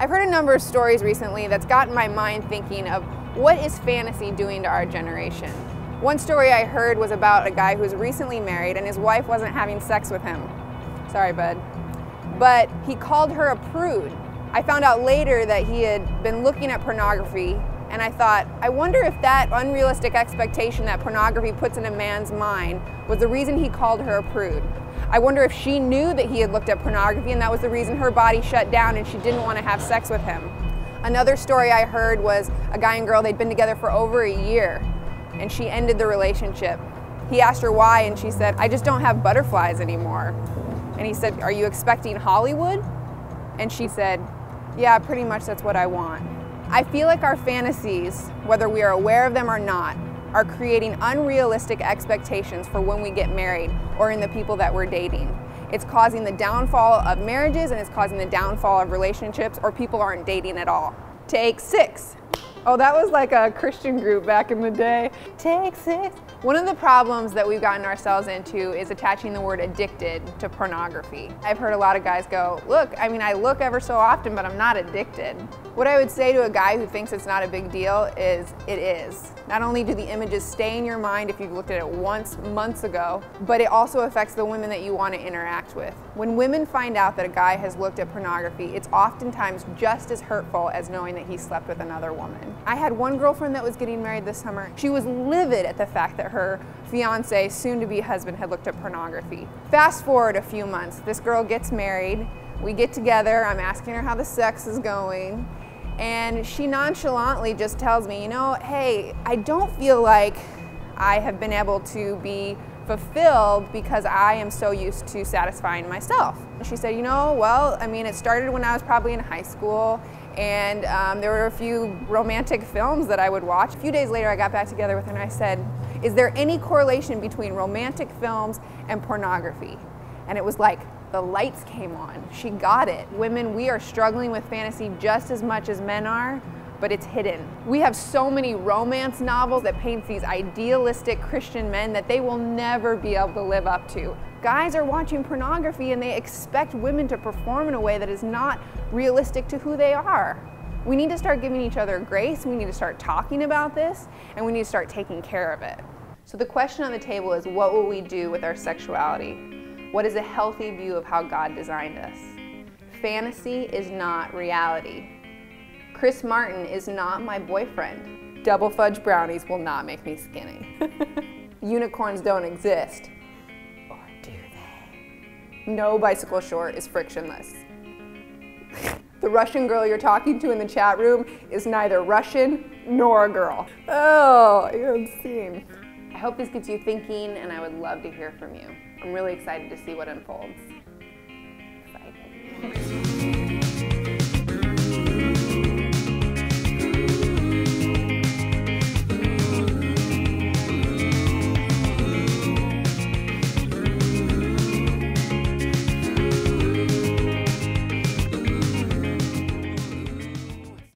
I've heard a number of stories recently that's gotten my mind thinking of what is fantasy doing to our generation. One story I heard was about a guy who was recently married and his wife wasn't having sex with him. Sorry, bud. But he called her a prude. I found out later that he had been looking at pornography, and I thought, I wonder if that unrealistic expectation that pornography puts in a man's mind was the reason he called her a prude. I wonder if she knew that he had looked at pornography and that was the reason her body shut down and she didn't want to have sex with him. Another story I heard was a guy and girl, they'd been together for over a year and she ended the relationship. He asked her why and she said, I just don't have butterflies anymore. And he said, are you expecting Hollywood? And she said, yeah, pretty much that's what I want. I feel like our fantasies, whether we are aware of them or not, are creating unrealistic expectations for when we get married or in the people that we're dating. It's causing the downfall of marriages and it's causing the downfall of relationships, or people aren't dating at all. Take 6. Oh, that was like a Christian group back in the day. Take 6. One of the problems that we've gotten ourselves into is attaching the word addicted to pornography. I've heard a lot of guys go, look, I mean, I look ever so often, but I'm not addicted. What I would say to a guy who thinks it's not a big deal is, it is. Not only do the images stay in your mind if you've looked at it once, months ago, but it also affects the women that you want to interact with. When women find out that a guy has looked at pornography, it's oftentimes just as hurtful as knowing that he slept with another woman. I had one girlfriend that was getting married this summer. She was livid at the fact that her fiance, soon-to-be husband, had looked at pornography. Fast forward a few months, this girl gets married, we get together, I'm asking her how the sex is going, and she nonchalantly just tells me, you know, hey, I don't feel like I have been able to be fulfilled because I am so used to satisfying myself. She said, you know, well, I mean, it started when I was probably in high school, and there were a few romantic films that I would watch. A few days later, I got back together with her and I said, is there any correlation between romantic films and pornography? And it was like, the lights came on. She got it. Women, we are struggling with fantasy just as much as men are, but it's hidden. We have so many romance novels that paint these idealistic Christian men that they will never be able to live up to. Guys are watching pornography and they expect women to perform in a way that is not realistic to who they are. We need to start giving each other grace, we need to start talking about this, and we need to start taking care of it. So the question on the table is, what will we do with our sexuality? What is a healthy view of how God designed us? Fantasy is not reality. Chris Martin is not my boyfriend. Double fudge brownies will not make me skinny. Unicorns don't exist. Or do they? No bicycle short is frictionless. The Russian girl you're talking to in the chat room is neither Russian nor a girl. Oh, you're obscene. I hope this gets you thinking, and I would love to hear from you. I'm really excited to see what unfolds.